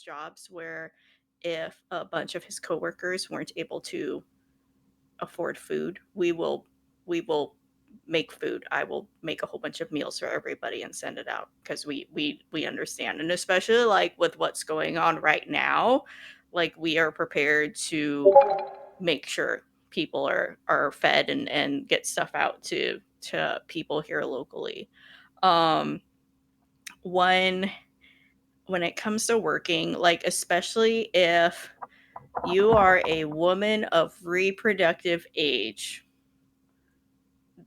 jobs where if a bunch of his coworkers weren't able to afford food, we will make food. I will make a whole bunch of meals for everybody and send it out because we understand. And especially like with what's going on right now, like we are prepared to make sure people are fed and get stuff out to people here locally. Um one when it comes to working, like especially if you are a woman of reproductive age,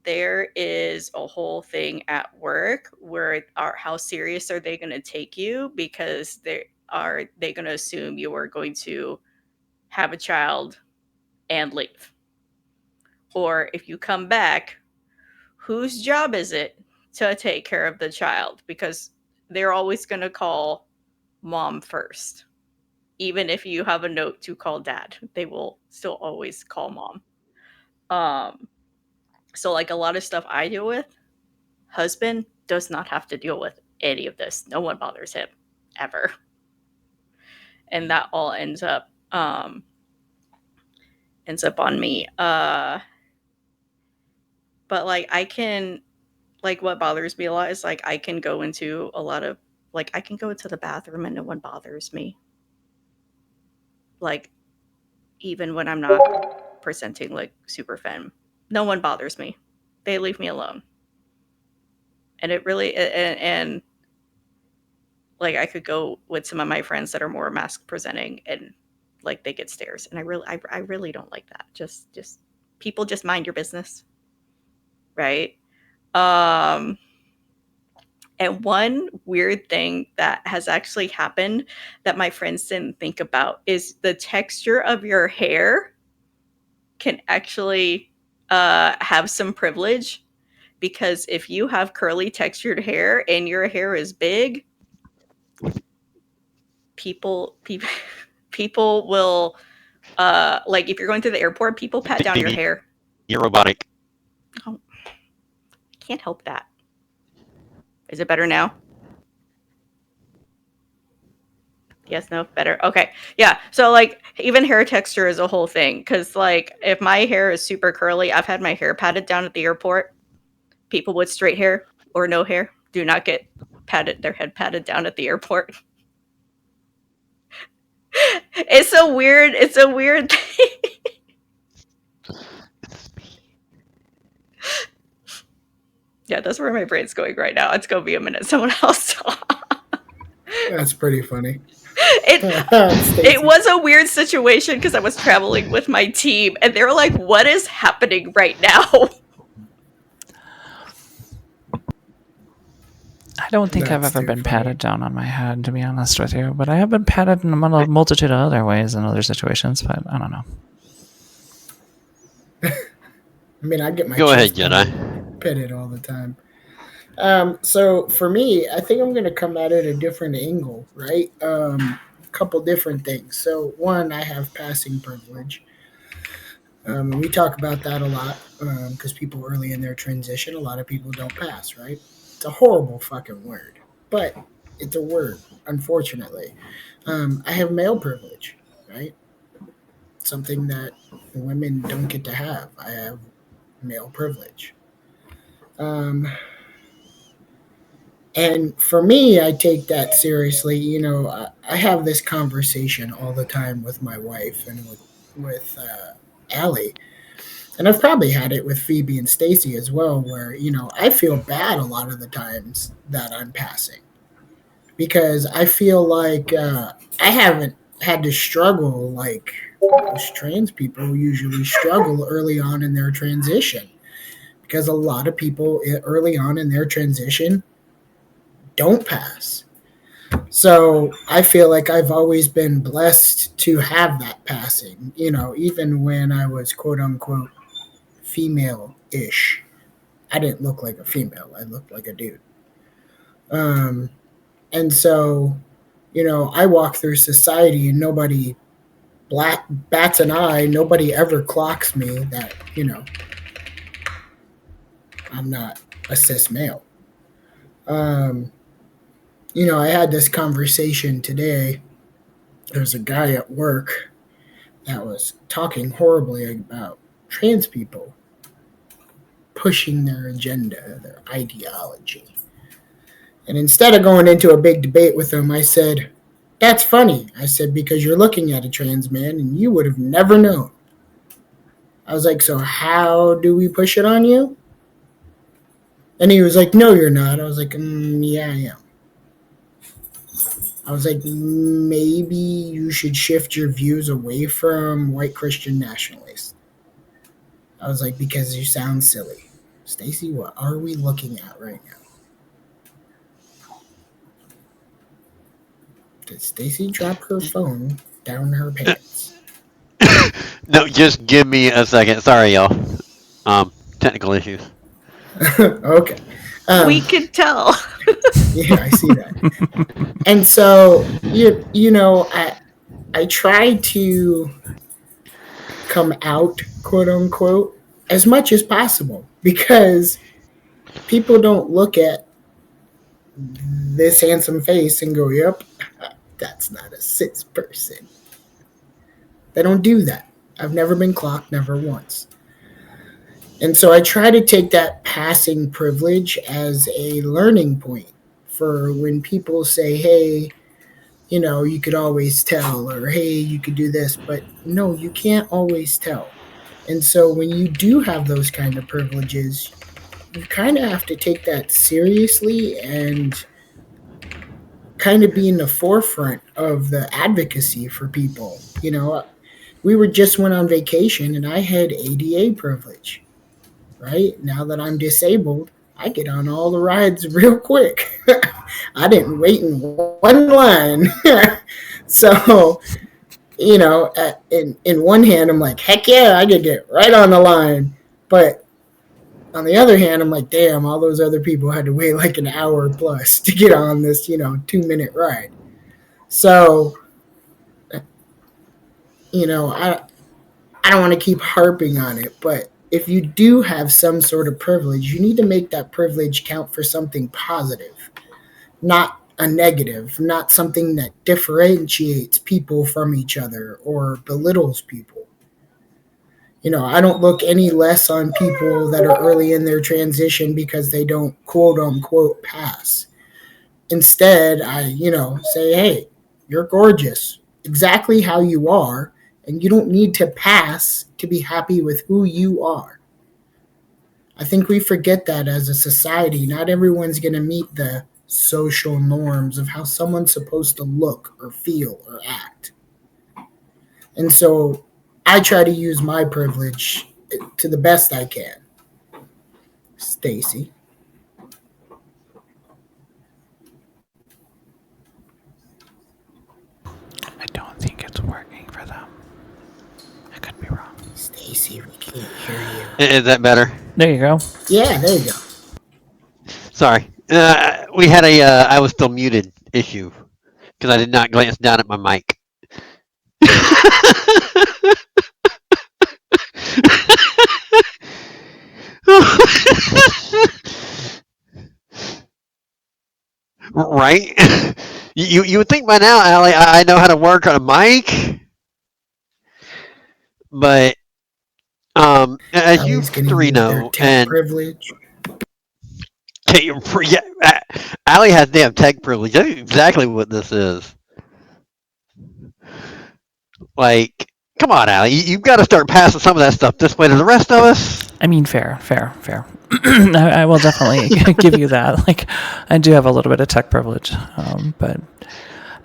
there is a whole thing at work where how serious are they going to take you, because they going to assume you are going to have a child and leave, or if you come back, whose job is it to take care of the child, because they're always going to call mom first. Even if you have a note to call dad, they will still always call mom. um so like a lot of stuff I deal with, husband does not have to deal with any of this. No one bothers him ever. And that all ends up on me. But like I can, like what bothers me a lot is like I can go into a lot of, like I can go into the bathroom and no one bothers me. Like even when I'm not presenting like super femme, no one bothers me. They leave me alone. And it really and like I could go with some of my friends that are more mask presenting and like they get stares, and I really don't like that. Just people just mind your business, right? Um and one weird thing that has actually happened that my friends didn't think about is the texture of your hair can actually have some privilege, because if you have curly textured hair and your hair is big, people people will like if you're going to the airport, people pat down your hair. You're robotic. Oh, can't help that. Is it better now? Yes, no, better. Okay. Yeah. So like even hair texture is a whole thing, cuz like if my hair is super curly, I've had my hair patted down at the airport. People with straight hair or no hair do not get patted their head patted down at the airport. It's a weird thing. Yeah, that's where my brain's going right now. It's going to be a minute. Someone else talk. That's pretty funny. It was a weird situation because I was traveling with my team and they were like, what is happening right now? I don't think I've ever been patted down on my head, to be honest with you, but I have been patted in a multitude of other ways in other situations, but I don't know. I mean, I get my Go ahead, chest Jedi. pitted all the time. So for me, I think I'm going to come at it a different angle, right? A couple different things. So one, I have passing privilege. We talk about that a lot because people early in their transition, a lot of people don't pass, right? It's a horrible fucking word, but it's a word, unfortunately. I have male privilege, right? Something that women don't get to have. I have male privilege. Um, and for me, I take that seriously. I have this conversation all the time with my wife and with Allie, and I've probably had it with Phoebe and Stacy as well, where I feel bad a lot of the times that I'm passing because I feel like I haven't had to struggle like most trans people usually struggle early on in their transition, because a lot of people early on in their transition don't pass. So I feel like I've always been blessed to have that passing, even when I was quote unquote female ish. I didn't look like a female, I looked like a dude. Um, and so, I walk through society and nobody black bats an eye, nobody ever clocks me that, I'm not a cis male. Um, I had this conversation today there's a guy at work that was talking horribly about trans people pushing their agenda, their ideology. And instead of going into a big debate with him, I said, "That's funny." I said, "Because you're looking at a trans man and you would have never known." I was like, "So how do we push it on you?" And he was like, "No, you're not." I was like, "Yeah, I am." I was like, "Maybe you should shift your views away from white Christian nationalists." I was like, "Because you sound silly." Stacy, what are we looking at right now? Did Stacy drop her phone down her pants? No, just give me a second. Sorry, y'all. Technical issues. Okay. We Um, could tell. yeah, I see that. And so I try to come out, quote unquote, as much as possible because people don't look at this handsome face and go, "Yep, that's not a cis person." They don't do that. I've never been clocked, never once. And so I try to take that passing privilege as a learning point for when people say, "Hey, you could always tell," or "Hey, you could do this," but no, you can't always tell. And so when you do have those kind of privileges, you kind of have to take that seriously and kind of be in the forefront of the advocacy for people. We were just went on vacation and I had ADA privilege, right? Now that I'm disabled, I get on all the rides real quick. I didn't wait in one line. So, in one hand, I'm like, heck yeah, I could get right on the line. But on the other hand, I'm like, damn, all those other people had to wait like an hour plus to get on this, 2 minute ride. So, I don't want to keep harping on it, but if you do have some sort of privilege, you need to make that privilege count for something positive, not a negative, not something that differentiates people from each other or belittles people. I don't look any less on people that are early in their transition because they don't quote unquote pass. Instead, I, say, "Hey, you're gorgeous, exactly how you are, and you don't need to pass to be happy with who you are." I think we forget that as a society. Not everyone's going to meet the social norms of how someone's supposed to look or feel or act. And so I try to use my privilege to the best I can. Stacy. I don't think it's working for them. I could be wrong. Stacy, we can't hear you. Is that better? There you go. Yeah, there you go. Sorry. We had I was still muted issue because I did not glance down at my mic. Right? You would think by now, Allie, I know how to work on a mic, but as you Allie's going to three use their know, tech and privilege. yeah, Allie has damn tech privilege. That's exactly what this is. Like, come on, Allie, you've got to start passing some of that stuff this way to the rest of us. I mean, fair. I will definitely give you that. Like, I do have a little bit of tech privilege, but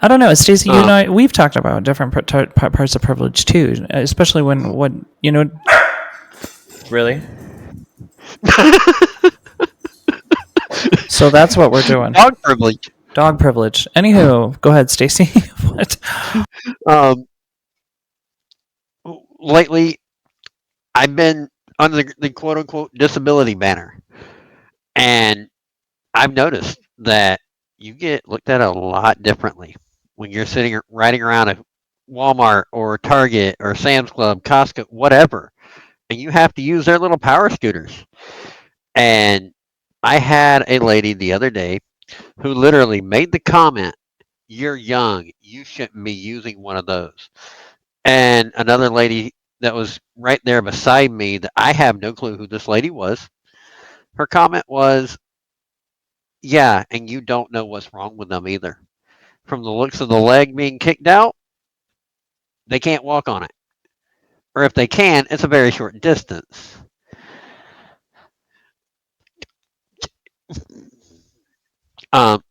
I don't know, Stacey. We've talked about different parts of privilege too, especially when Really? So that's what we're doing. Dog privilege. Dog privilege. Anywho, go ahead, Stacey. What? Um, Lately, I've been under the quote unquote disability banner, and I've noticed that you get looked at a lot differently when you're sitting riding around a Walmart or Target or Sam's Club, Costco, whatever, and you have to use their little power scooters. And I had a lady the other day who literally made the comment you're young. You shouldn't be using one of those. And another lady that was right there beside me, that I have no clue who this lady was, her comment was, yeah, and you don't know what's wrong with them either. From the looks of the leg being kicked out, they can't walk on it. Or if they can, it's a very short distance. Um,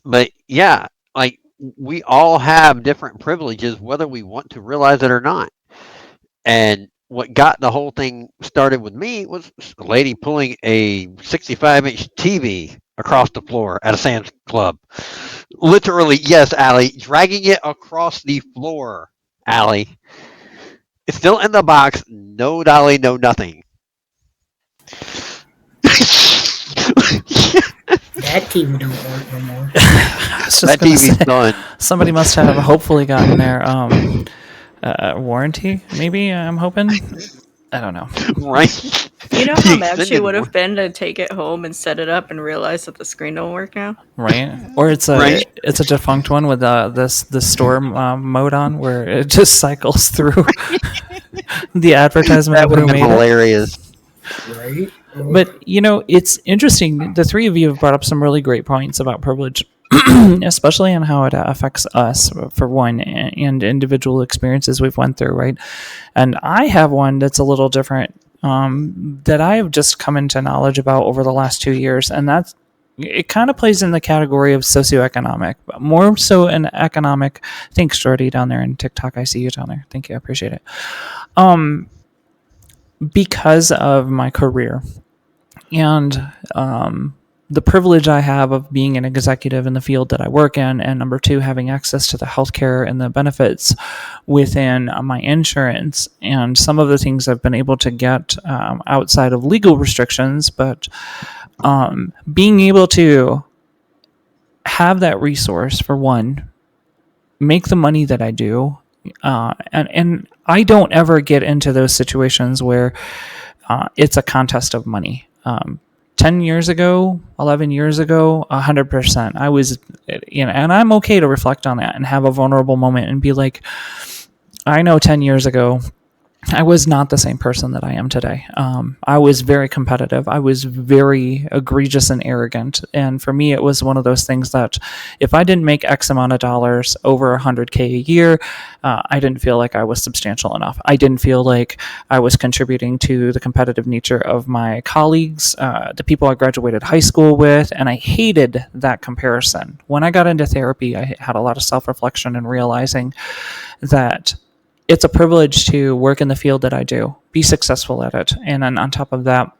but yeah, like we all have different privileges, whether we want to realize it or not. And what got the whole thing started with me was a lady pulling a 65-inch TV across the floor at a Sam's Club. Literally, yes, Allie, dragging it across the floor, Allie. It's still in the box, no dolly, no nothing. That TV don't work no more. I was just That gonna TV's say, done. somebody must have hopefully gotten their warranty. Maybe I'm hoping. I don't know. Right? You know The how mad she extended would have one. been to take it home and set it up and realize that the screen don't work now? Right? Or it's a Right. it's a defunct one with the store mode on where it just cycles through the advertisement That of would who have been made it. hilarious. Right? Oh, But it's interesting. The three of you have brought up some really great points about privilege, especially on how it affects us, for one, and individual experiences we've went through, right? And I have one that's a little different, that I have just come into knowledge about over the last 2 years, and that's it. Kind of plays in the category of socioeconomic, but more so an economic. Thanks, Jordy, down there in TikTok. I see you down there. Thank you. I appreciate it. Because of my career and the privilege I have of being an executive in the field that I work in, and number two, having access to the healthcare and the benefits within my insurance, and some of the things I've been able to get outside of legal restrictions, but being able to have that resource, for one, make the money that I do, and I don't ever get into those situations where it's a contest of money. 10 years ago, 11 years ago, 100%. I was, and I'm okay to reflect on that and have a vulnerable moment and be like, I know 10 years ago, I was not the same person that I am today. I was very competitive. I was very egregious and arrogant. And for me, it was one of those things that if I didn't make X amount of dollars, over 100K a year, I didn't feel like I was substantial enough. I didn't feel like I was contributing to the competitive nature of my colleagues, the people I graduated high school with, and I hated that comparison. When I got into therapy, I had a lot of self-reflection and realizing that it's a privilege to work in the field that I do, be successful at it. And then on top of that,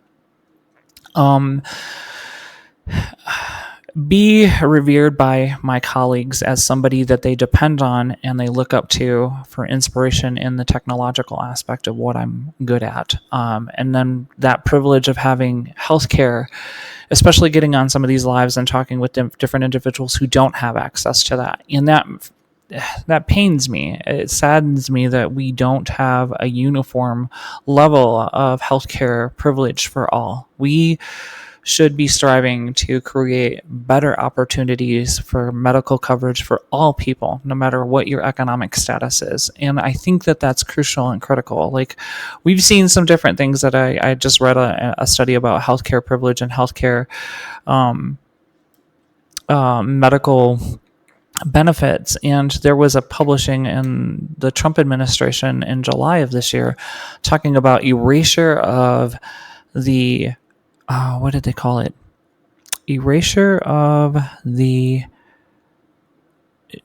be revered by my colleagues as somebody that they depend on and they look up to for inspiration in the technological aspect of what I'm good at. And then that privilege of having healthcare, especially getting on some of these lives and talking with different individuals who don't have access to that. And that pains me. It saddens me that we don't have a uniform level of healthcare privilege for all. We should be striving to create better opportunities for medical coverage for all people, no matter what your economic status is. And I think that that's crucial and critical. Like, we've seen some different things that I just read a study about healthcare privilege and healthcare medical benefits, and there was a publishing in the Trump administration in July of this year talking about erasure of the what did they call it, erasure of the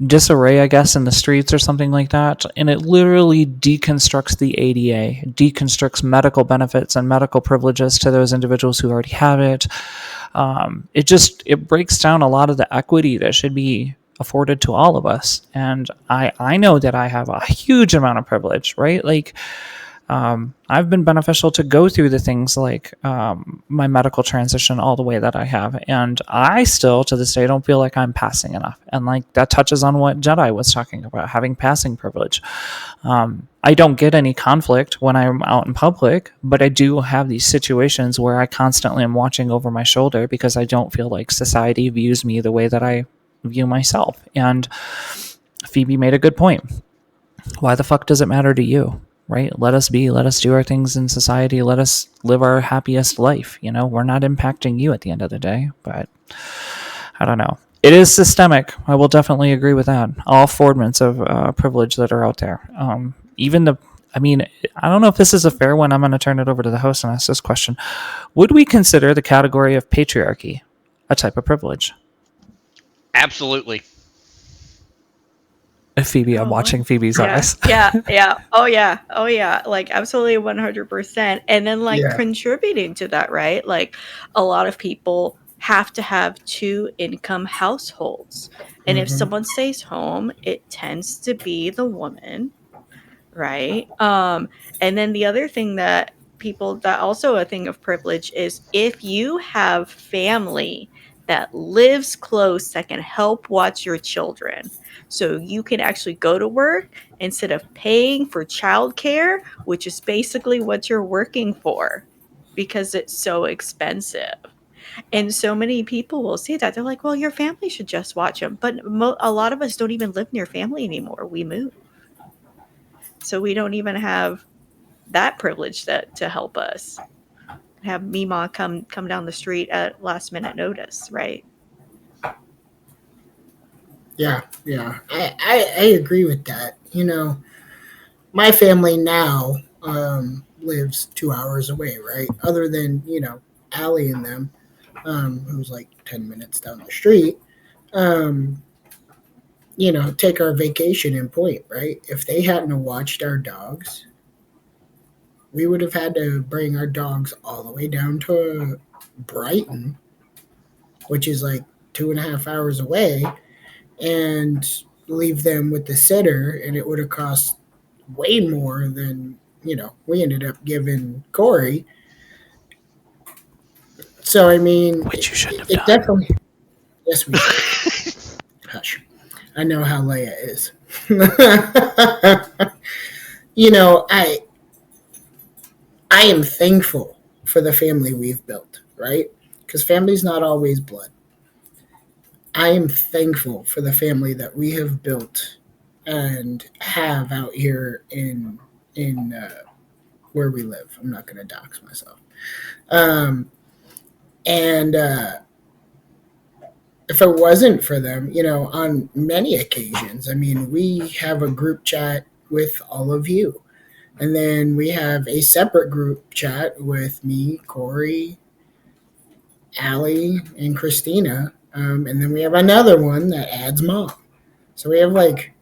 disarray, I guess, in the streets or something like that. And it literally deconstructs the ADA, deconstructs medical benefits and medical privileges to those individuals who already have it. It breaks down a lot of the equity that should be afforded to all of us. And I know that I have a huge amount of privilege, right? Like, I've been beneficial to go through the things like my medical transition all the way that I have. And I still, to this day, don't feel like I'm passing enough. And like that touches on what Jedi was talking about, having passing privilege. I don't get any conflict when I'm out in public, but I do have these situations where I constantly am watching over my shoulder because I don't feel like society views me the way that I view myself. And Phoebe made a good point. Why the fuck does it matter to you? Right? Let us be, let us do our things in society, let us live our happiest life. We're not impacting you at the end of the day, but I don't know. It is systemic. I will definitely agree with that. All formats of privilege that are out there. Even the, I mean, I don't know if this is a fair one. I'm going to turn it over to the host and ask this question. Would we consider the category of patriarchy a type of privilege? Absolutely. Phoebe, I'm Oh, watching Phoebe's yeah, eyes. yeah, yeah. Oh, yeah. Oh, yeah. Like, absolutely 100%. And then, like, Yeah. contributing to that, right? Like, a lot of people have to have two income households. And if Hmm. someone stays home, it tends to be the woman, right? And then the other thing that people, that also a thing of privilege, is if you have family that lives close that can help watch your children, so you can actually go to work instead of paying for childcare, which is basically what you're working for, because it's so expensive. And so many people will say that, they're like, well, your family should just watch them, but a lot of us don't even live near family anymore. We move, so we don't even have that privilege that to help us, have Mima come down the street at last minute notice, right? Yeah, yeah. I agree with that. My family now lives 2 hours away, right? Other than, Allie and them, who's like 10 minutes down the street. Um, take our vacation in Point, right? If they hadn't watched our dogs, we would have had to bring our dogs all the way down to Brighton, which is like 2.5 hours away, and leave them with the sitter, and it would have cost way more than we ended up giving Corey. So I mean, Which you shouldn't have it done. definitely, yes, we should have. Hush, I know how Leia is. you know, I I am thankful for the family we've built, right? Because family's not always blood. I am thankful for the family that we have built and have out here in where we live. I'm not going to dox myself. Um, and if it wasn't for them, on many occasions, I mean, we have a group chat with all of you. And then we have a separate group chat with me, Corey, Allie, and Christina. And then we have another one that adds mom. So we have like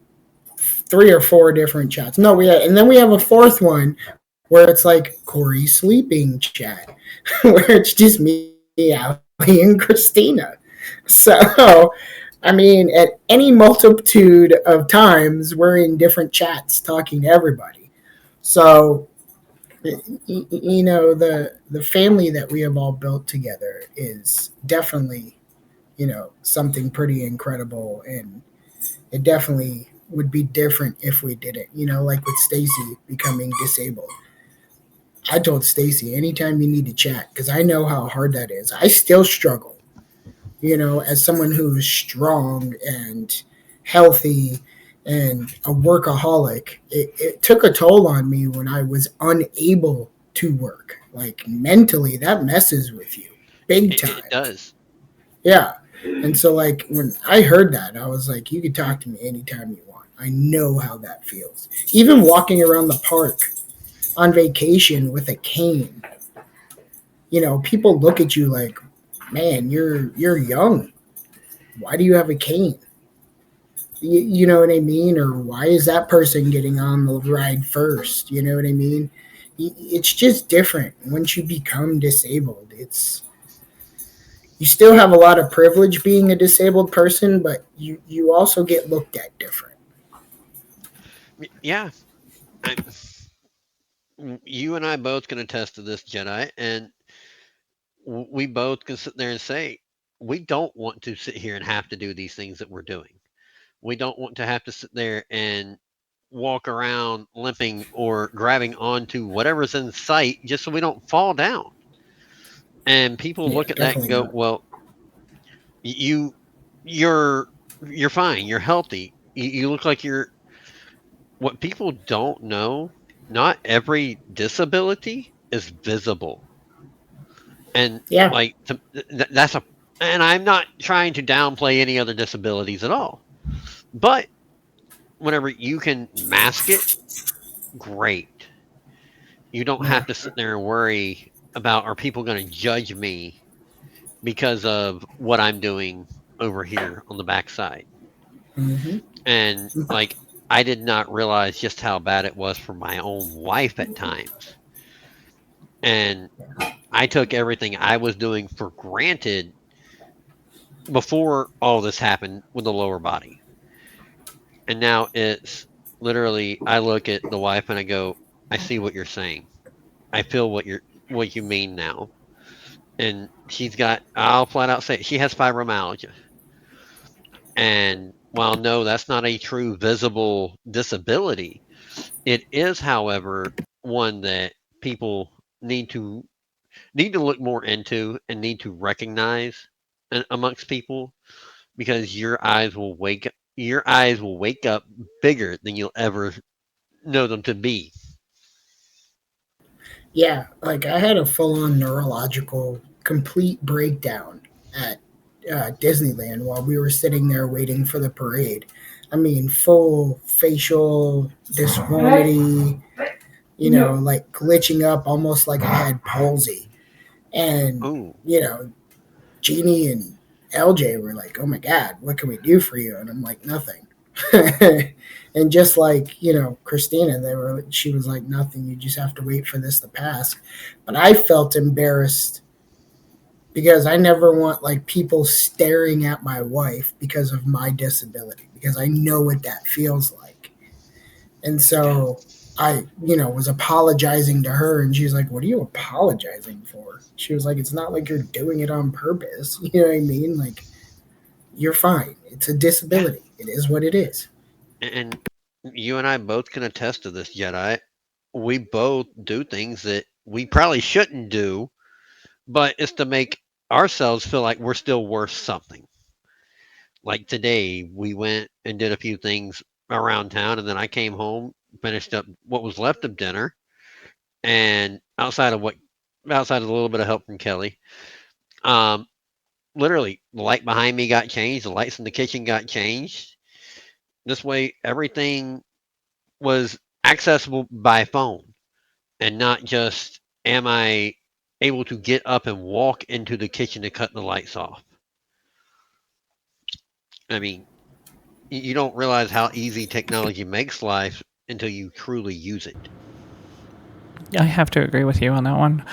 3 or 4 different chats. No, and then we have a fourth one where it's like Corey's sleeping chat, where it's just me, Allie, and Christina. So, I mean, at any multitude of times, we're in different chats talking to everybody. So, the family that we have all built together is definitely, something pretty incredible, and it definitely would be different if we didn't. Like with Stacy becoming disabled. I told Stacy anytime you need to chat because I know how hard that is. I still struggle, as someone who's strong and healthy and a workaholic. It took a toll on me when I was unable to work. Like mentally, that messes with you big It time. does. Yeah. And so, like, when I heard that, I was like, you can talk to me anytime you want. I know how that feels. Even walking around the park on vacation with a cane, people look at you like, man, you're young. Why do you have a cane? You know what I mean? Or why is that person getting on the ride first? You know what I mean? It's just different once you become disabled. You still have a lot of privilege being a disabled person, but you also get looked at different. Yeah. I, you and I both can attest to this, Jedi, and we both can sit there and say we don't want to sit here and have to do these things that we're doing. We don't want to have to sit there and walk around limping or grabbing onto whatever's in sight just so we don't fall down. And people Yeah, look at that and definitely go, not. "Well, you you're you're fine. You're healthy. You look like you're. What people don't know, not every disability is visible, and Yeah, like that's a. And I'm not trying to downplay any other disabilities at all, but whenever you can mask it, great. You don't yeah. have to sit there and worry about are people going to judge me because of what I'm doing over here on the backside. Hmm. And like I did not realize just how bad it was for my own wife at times. And I took everything I was doing for granted before all this happened with the lower body. And now it's literally I look at the wife and I go, I see what you're saying. I feel what you mean now. And she's got I'll flat out say it, she has fibromyalgia. And while no, that's not a true visible disability, it is, however, one that people need to look more into and need to recognize amongst people because your eyes will wake up bigger than you'll ever know them to be. Yeah, like I had a full on neurological complete breakdown at Disneyland while we were sitting there waiting for the parade. I mean, full facial deformity, like glitching up almost like I had palsy. And, Oh, Jeannie and LJ were like, "Oh my God, what can we do for you?" And I'm like, "Nothing." And just like Christina, she was like, "Nothing. You just have to wait for this to pass." But I felt embarrassed because I never want like people staring at my wife because of my disability because I know what that feels like. And yeah. so I, was apologizing to her, and she's like, "What are you apologizing for?" She was like, "It's not like you're doing it on purpose." You know what I mean? Like, you're fine. It's a Yeah. disability. It is what it is. And you and I both can attest to this, Jedi. We both do things that we probably shouldn't do, but it's to make ourselves feel like we're still worth something. Like today, we went and did a few things around town, and then I came home, finished up what was left of dinner, and outside of a little bit of help from Kelly, um, literally the light behind me got changed, the lights in the kitchen got changed. This way, everything was accessible by phone, and not just am I able to get up and walk into the kitchen to cut the lights off. I mean, you don't realize how easy technology makes life until you truly use it. I have to agree with you on that one.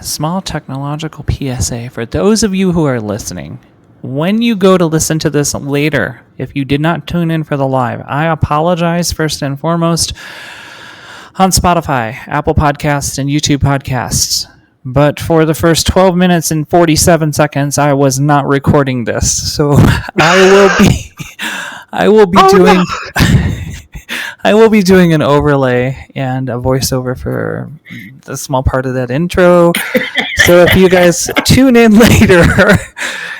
Small technological PSA for those of you who are listening. When you go to listen to this later, if you did not tune in for the live, I apologize first and foremost on Spotify, Apple Podcasts, and YouTube Podcasts. But for the first 12 minutes and 47 seconds, I was not recording this. So I will be Oh doing no! I will be doing an overlay and a voiceover for the small part of that intro. So if you guys tune in later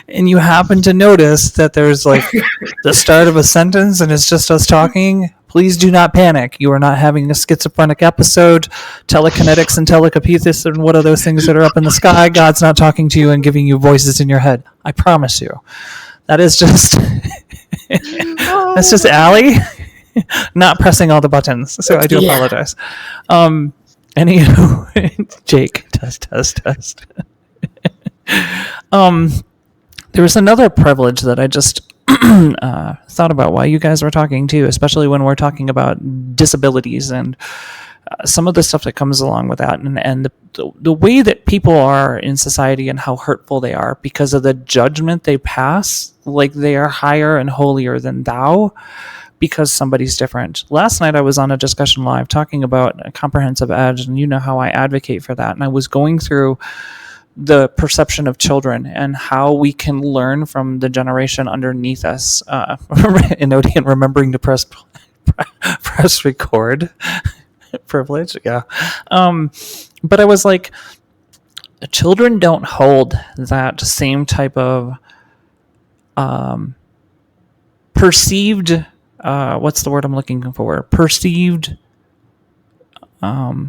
and you happen to notice that there's like the start of a sentence and it's just us talking, please do not panic. You are not having a schizophrenic episode. Telekinetics and telekinesis and what are those things that are up in the sky? God's not talking to you and giving you voices in your head. I promise you. That is just that's Oh just my Allie not pressing all the buttons. So I do Yeah. apologize. Any Jake, test. um, there was another privilege that I just thought about while you guys were talking too, especially when we're talking about disabilities and some of the stuff that comes along with that, and the way that people are in society and how hurtful they are because of the judgment they pass, like they are higher and holier than thou because somebody's different. Last night I was on a discussion live talking about a comprehensive ed, and you know how I advocate for that. And I was going through the perception of children and how we can learn from the generation underneath us. And remembering to press record. Privilege, yeah. But I was like, children don't hold that same type of perceived what's the word I'm looking for? Perceived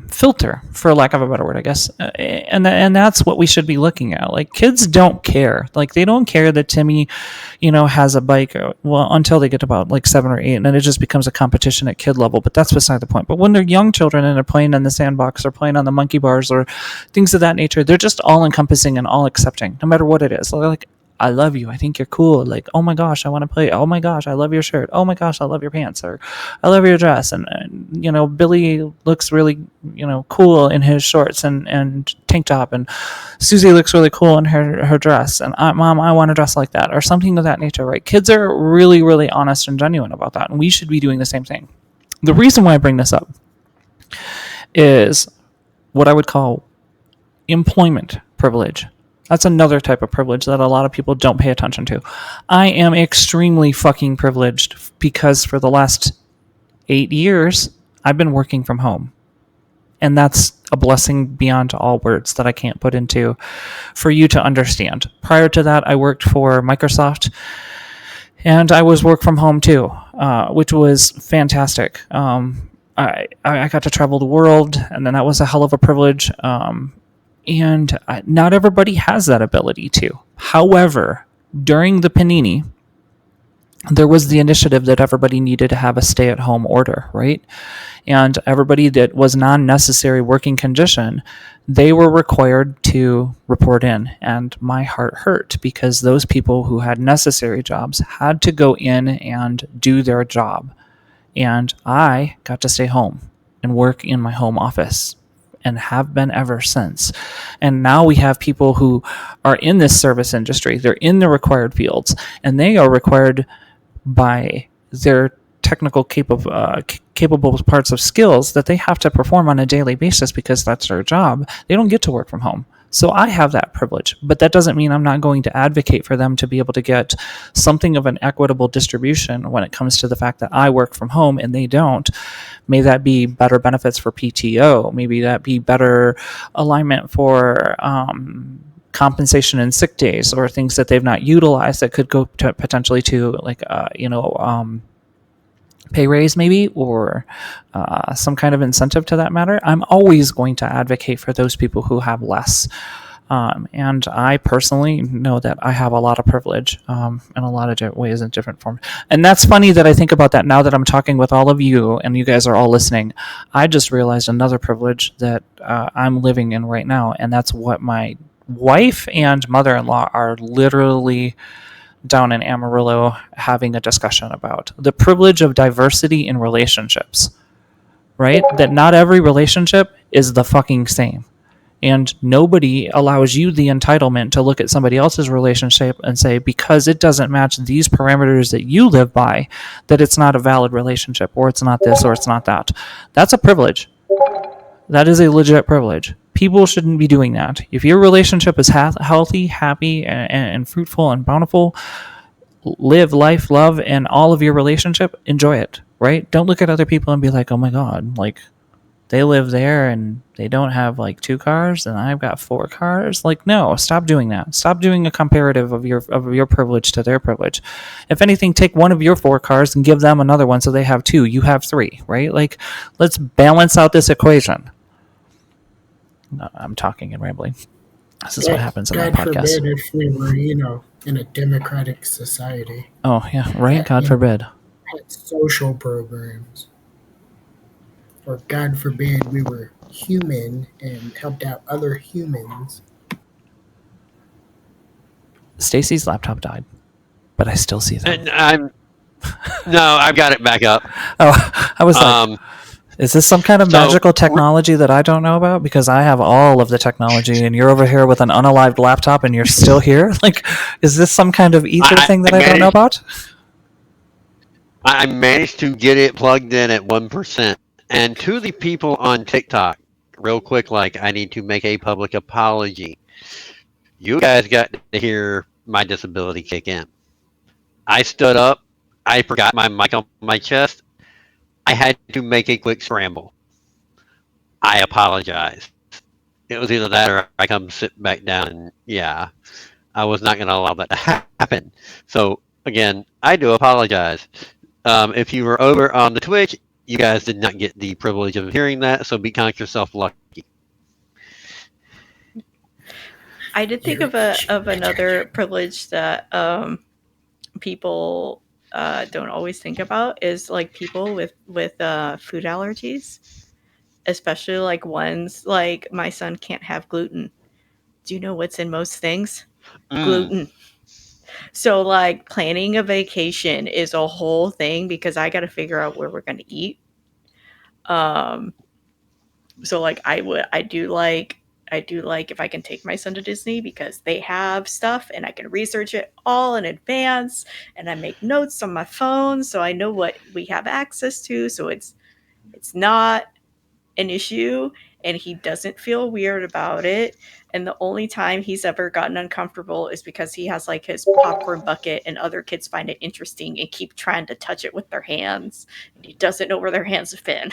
filter, for lack of a better word, I guess. And that's what we should be looking at. Like, kids don't care. Like, they don't care that Timmy, has a bike. Well, until they get about like 7 or 8, and then it just becomes a competition at kid level. But that's beside the point. But when they're young children and they're playing in the sandbox or playing on the monkey bars or things of that nature, they're just all encompassing and all accepting, no matter what it is. They're like, I love you. I think you're cool. Like, oh my gosh, I want to play. Oh my gosh, I love your shirt. Oh my gosh, I love your pants. Or I love your dress. And Billy looks really, cool in his shorts and tank top. And Susie looks really cool in her dress. And Mom, I want to dress like that. Or something of that nature, right? Kids are really, really honest and genuine about that. And we should be doing the same thing. The reason why I bring this up is what I would call employment privilege. That's another type of privilege that a lot of people don't pay attention to. I am extremely fucking privileged because for the last 8 years, I've been working from home. And that's a blessing beyond all words that I can't put into for you to understand. Prior to that, I worked for Microsoft, and I was work from home too, which was fantastic. I got to travel the world, and then that was a hell of a privilege. And not everybody has that ability to. However, during the panini, there was the initiative that everybody needed to have a stay-at-home order, right? And everybody that was non-necessary working condition, they were required to report in. And my heart hurt because those people who had necessary jobs had to go in and do their job. And I got to stay home and work in my home office and have been ever since. And now we have people who are in this service industry. They're in the required fields, and they are required by their technical capable parts of skills that they have to perform on a daily basis because that's their job. They don't get to work from home. So I have that privilege, but that doesn't mean I'm not going to advocate for them to be able to get something of an equitable distribution when it comes to the fact that I work from home and they don't. May that be better benefits for PTO. Maybe that be better alignment for compensation and sick days or things that they've not utilized that could go to potentially to like, pay raise maybe, or some kind of incentive to that matter. I'm always going to advocate for those people who have less. And I personally know that I have a lot of privilege in a lot of ways and different forms. And that's funny that I think about that now that I'm talking with all of you and you guys are all listening. I just realized another privilege that I'm living in right now, and that's what my wife and mother-in-law are literally down in Amarillo having a discussion about the privilege of diversity in relationships, right? That not every relationship is the fucking same. And nobody allows you the entitlement to look at somebody else's relationship and say, because it doesn't match these parameters that you live by, that it's not a valid relationship, or it's not this, or it's not that. That's a privilege. That is a legit privilege. People shouldn't be doing that. If your relationship is healthy, happy, and fruitful and bountiful, live life, love, and all of your relationship, enjoy it, right? Don't look at other people and be like, oh my God, like they live there and they don't have like 2 cars and I've got 4 cars. Like, no, stop doing that. Stop doing a comparative of your privilege to their privilege. If anything, take one of your 4 cars and give them another one so they have 2. You have 3, right? Like, let's balance out this equation. No, I'm talking and rambling. This is what happens in my God podcast. forbid if we were, in a democratic society. Oh, yeah, right? God forbid. Had social programs. Or God forbid we were human and helped out other humans. Stacy's laptop died, but I still see them. I've got it back up. Oh, I was like, is this some kind of magical technology that I don't know about? Because I have all of the technology, and you're over here with an unalived laptop, and you're still here. Like, is this some kind of ether thing that I don't know about? I managed to get it plugged in at 1%. And to the people on TikTok, real quick, I need to make a public apology. You guys got to hear my disability kick in. I stood up. I forgot my mic on my chest. I had to make a quick scramble. I apologize. It was either that or I come sit back down and, yeah, I was not going to allow that to happen. So Again, I do apologize. If you were over on the Twitch, you guys did not get the privilege of hearing that, so be count yourself lucky. I did think You're of another privilege that people don't always think about is like people with food allergies, especially like ones like my son can't have gluten. Do you know what's in most things? Mm. Gluten. So like planning a vacation is a whole thing because I got to figure out where we're going to eat. Um, so like I do like if I can take my son to Disney because they have stuff and I can research it all in advance and I make notes on my phone so I know what we have access to, so it's not an issue and he doesn't feel weird about it. And the only time he's ever gotten uncomfortable is because he has like his popcorn bucket and other kids find it interesting and keep trying to touch it with their hands. And he doesn't know where their hands have been,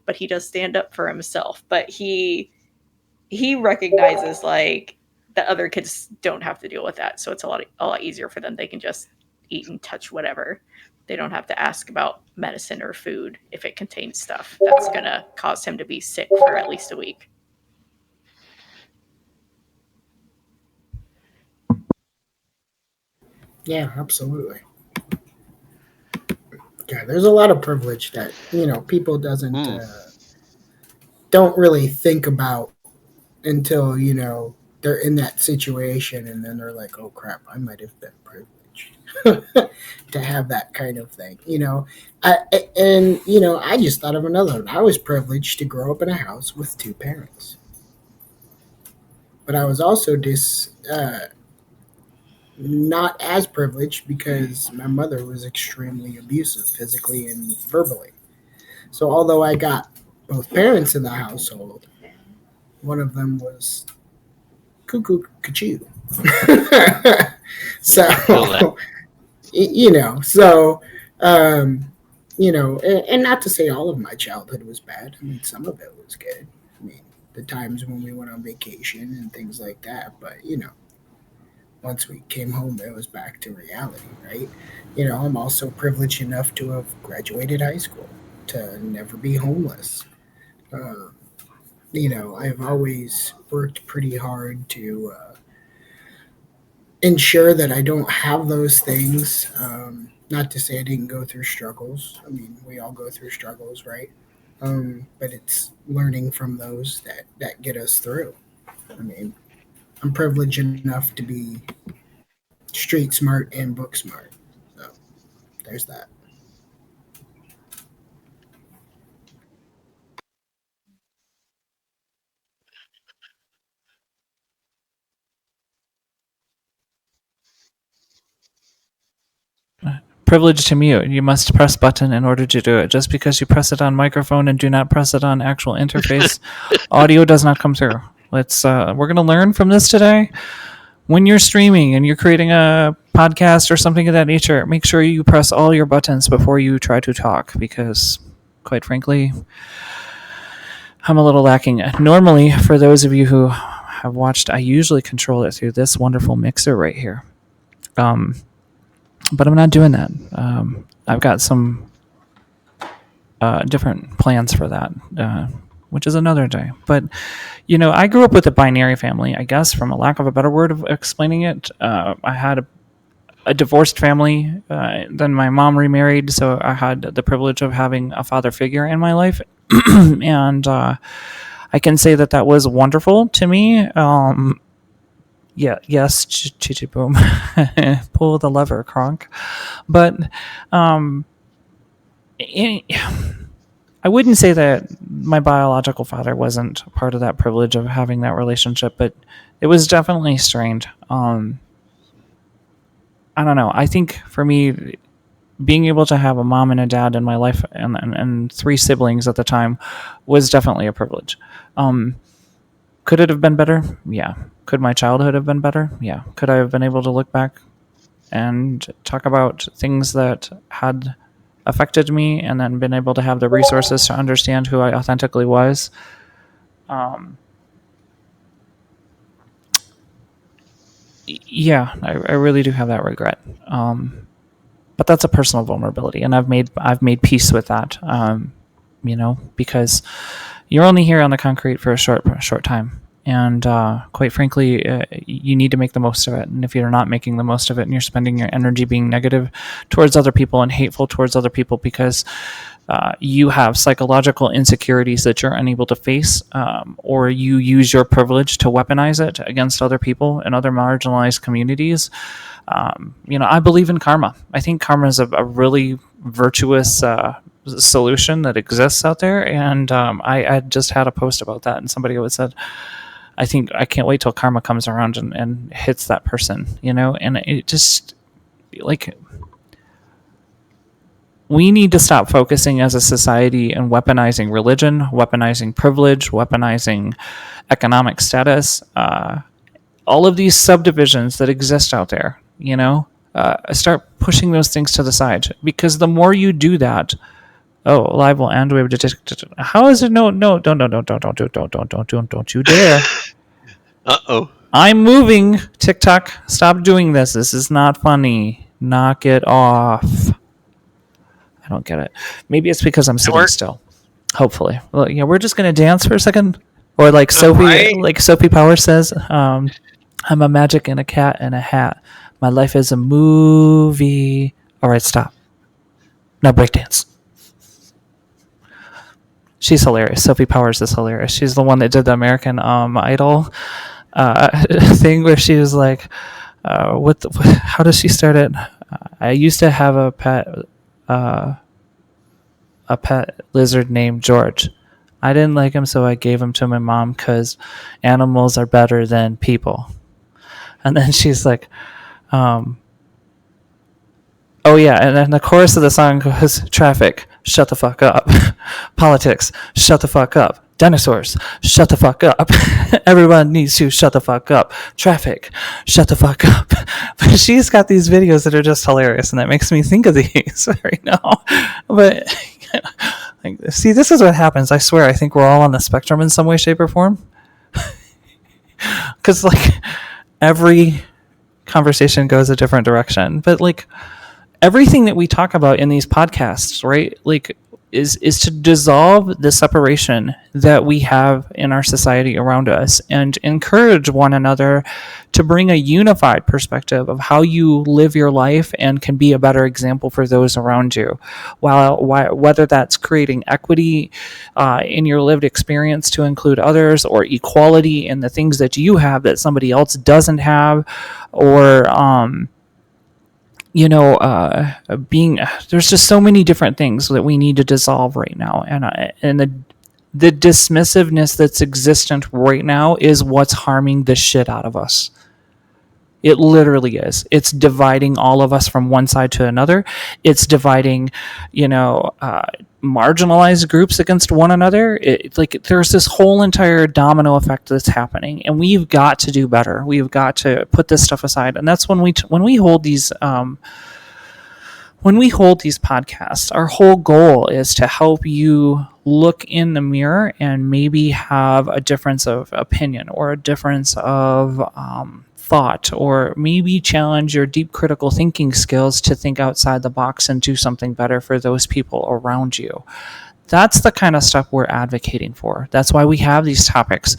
but he does stand up for himself. But he recognizes like the other kids don't have to deal with that. So it's a lot easier for them. They can just eat and touch whatever. They don't have to ask about medicine or food if it contains stuff that's going to cause him to be sick for at least a week. Yeah, absolutely. Yeah, there's a lot of privilege that people doesn't Mm. don't really think about until they're in that situation, and then they're like, "Oh crap, I might have been privileged to have that kind of thing." I just thought of another one. I was privileged to grow up in a house with two parents, but I was also not as privileged because my mother was extremely abusive, physically and verbally. So although I got both parents in the household, one of them was cuckoo cuckoo. I feel that. So you know, so um, and not to say all of my childhood was bad. I mean, some of it was good. I mean, the times when we went on vacation and things like that. But once we came home, it was back to reality, right? I'm also privileged enough to have graduated high school, to never be homeless. Uh, I've always worked pretty hard to ensure that I don't have those things. Not to say I didn't go through struggles. I mean, we all go through struggles, right? But it's learning from those that get us through. I mean, I'm privileged enough to be street smart and book smart. So there's that. Privilege to mute. You must press button in order to do it. Just because you press it on microphone and do not press it on actual interface, audio does not come through. We're gonna learn from this today. When you're streaming and you're creating a podcast or something of that nature, make sure you press all your buttons before you try to talk because, quite frankly, I'm a little lacking. Normally, for those of you who have watched, I usually control it through this wonderful mixer right here. But I'm not doing that. I've got some different plans for that, which is another day. But I grew up with a binary family, I guess, from a lack of a better word of explaining it. I had a divorced family. Then my mom remarried, so I had the privilege of having a father figure in my life, and I can say that was wonderful to me. Yeah, yes, Chichi Boom, pull the lever, Kronk. But I wouldn't say that my biological father wasn't part of that privilege of having that relationship, but it was definitely strained. I don't know. I think for me, being able to have a mom and a dad in my life and three siblings at the time was definitely a privilege. Could it have been better? Yeah. Could my childhood have been better? Yeah. Could I have been able to look back and talk about things that had affected me and then been able to have the resources to understand who I authentically was? Um, Yeah, I really do have that regret. But that's a personal vulnerability, and I've made peace with that. Because you're only here on the concrete for a short time, and quite frankly, you need to make the most of it. And if you're not making the most of it, and you're spending your energy being negative towards other people and hateful towards other people because you have psychological insecurities that you're unable to face, or you use your privilege to weaponize it against other people and other marginalized communities. I believe in karma. I think karma is a really virtuous solution that exists out there. And I just had a post about that, and somebody would said, I can't wait till karma comes around and hits that person, and it just like, we need to stop focusing as a society and weaponizing religion, weaponizing privilege, weaponizing economic status, all of these subdivisions that exist out there, start pushing those things to the side, because the more you do that, live will end. How is it? No, don't you dare. Uh-oh. I'm moving, TikTok. Stop doing this. This is not funny. Knock it off. I don't get it. Maybe it's because I'm sitting still. Hopefully. Well, yeah, we're just gonna dance for a second, or like Sophie Power says, I'm a magic and a cat and a hat. My life is a movie. All right, stop. Now breakdance. She's hilarious. Sophie Powers is hilarious. She's the one that did the American Idol thing where she was like, how does she start it? I used to have a pet lizard named George. I didn't like him, so I gave him to my mom because animals are better than people. And then she's like, oh yeah, and then the chorus of the song goes, traffic, shut the fuck up. Politics, shut the fuck up. Dinosaurs, shut the fuck up. Everyone needs to shut the fuck up. Traffic, shut the fuck up. But she's got these videos that are just hilarious, and that makes me think of these right now. But see, this is what happens. I swear, I think we're all on the spectrum in some way, shape, or form. Because like every conversation goes a different direction, but like everything that we talk about in these podcasts, right? Like is to dissolve the separation that we have in our society around us and encourage one another to bring a unified perspective of how you live your life and can be a better example for those around you. Whether that's creating equity in your lived experience to include others, or equality in the things that you have that somebody else doesn't have, or there's just so many different things that we need to dissolve right now, and the dismissiveness that's existent right now is what's harming the shit out of us. It literally is. It's dividing all of us from one side to another. It's dividing, marginalized groups against one another. There's this whole entire domino effect that's happening, and we've got to do better. We've got to put this stuff aside, and that's when we hold these podcasts. Our whole goal is to help you look in the mirror and maybe have a difference of opinion, or a difference of thought, or maybe challenge your deep critical thinking skills to think outside the box and do something better for those people around you. That's the kind of stuff we're advocating for. That's why we have these topics.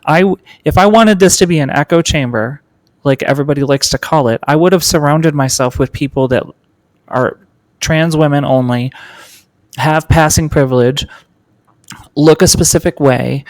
If I wanted this to be an echo chamber, like everybody likes to call it, I would have surrounded myself with people that are trans women only, have passing privilege, look a specific way,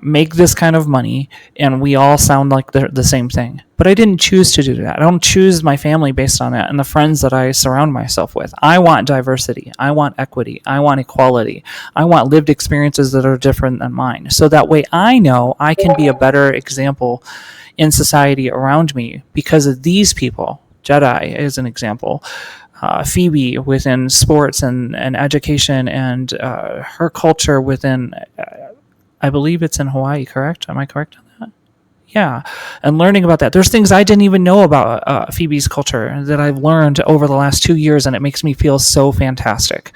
make this kind of money, and we all sound like the same thing. But I didn't choose to do that. I don't choose my family based on that and the friends that I surround myself with. I want diversity. I want equity. I want equality. I want lived experiences that are different than mine. So that way I know I can be a better example in society around me because of these people. Jedi is an example. Phoebe within sports and education, and her culture within, I believe it's in Hawaii, correct? Am I correct on that? Yeah. And learning about that. There's things I didn't even know about Phoebe's culture that I've learned over the last 2 years, and it makes me feel so fantastic.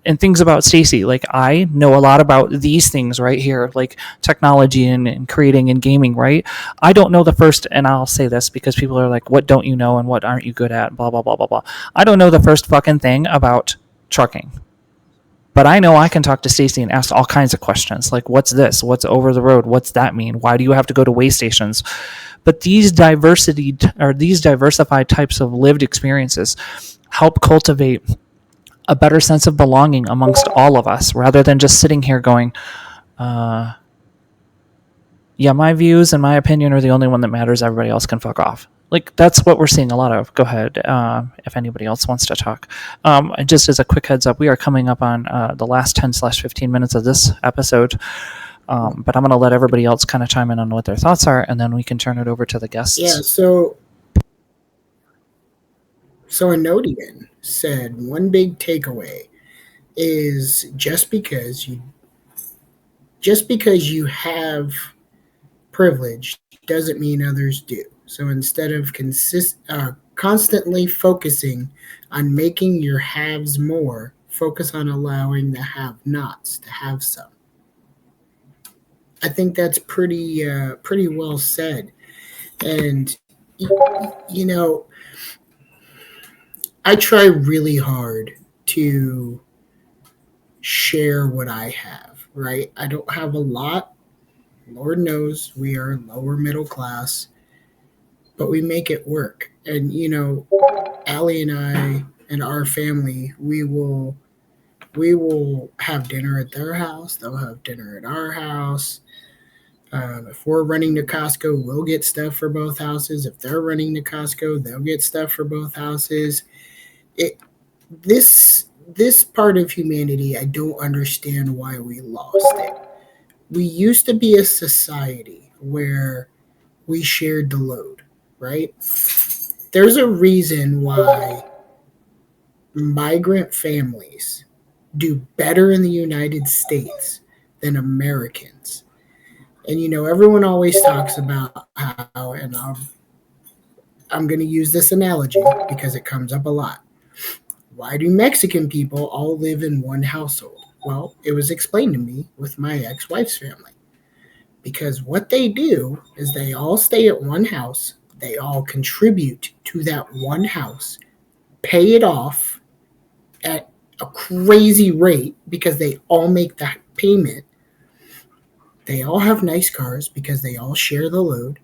and things about Stacy. Like, I know a lot about these things right here, like technology and creating and gaming, right? I don't know the first, and I'll say this because people are like, what don't you know and what aren't you good at? Blah, blah, blah, blah, blah. I don't know the first fucking thing about trucking. But I know I can talk to Stacy and ask all kinds of questions, like what's this? What's over the road? What's that mean? Why do you have to go to way stations? But these diversified types of lived experiences help cultivate a better sense of belonging amongst all of us, rather than just sitting here going, yeah, my views and my opinion are the only one that matters. Everybody else can fuck off. Like, that's what we're seeing a lot of. Go ahead, if anybody else wants to talk. Just as a quick heads up, we are coming up on the last 10/15 minutes of this episode. But I'm going to let everybody else kind of chime in on what their thoughts are, and then we can turn it over to the guests. Yeah, so Anodian said one big takeaway is just because you have privilege doesn't mean others do. So instead of constantly focusing on making your haves more, focus on allowing the have-nots to have some. I think that's pretty well said. And you know, I try really hard to share what I have, right? I don't have a lot. Lord knows we are lower middle class, but we make it work. And, Allie and I and our family, we will have dinner at their house. They'll have dinner at our house. If we're running to Costco, we'll get stuff for both houses. If they're running to Costco, they'll get stuff for both houses. This part of humanity, I don't understand why we lost it. We used to be a society where we shared the load, right? There's a reason why migrant families do better in the United States than Americans. And, everyone always talks about how, and I'm going to use this analogy because it comes up a lot. Why do Mexican people all live in one household? Well, it was explained to me with my ex-wife's family. Because what they do is they all stay at one house, they all contribute to that one house, pay it off at a crazy rate because they all make that payment. They all have nice cars because they all share the load.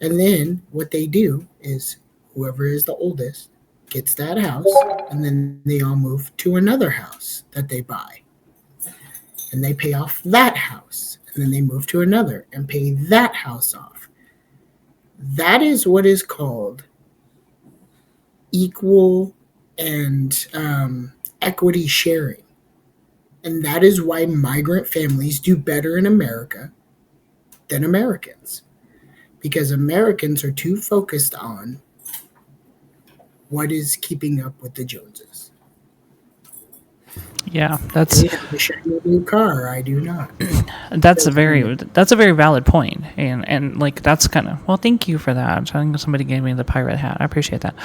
And then what they do is whoever is the oldest gets that house, and then they all move to another house that they buy. And they pay off that house. And then they move to another and pay that house off. That is what is called equal and equity sharing. And that is why migrant families do better in America than Americans. Because Americans are too focused on what is keeping up with the Joneses. Yeah, that's. They have a shiny new car. I do not. That's a very valid point, and like that's kind of, well, thank you for that. I think somebody gave me the pirate hat. I appreciate that.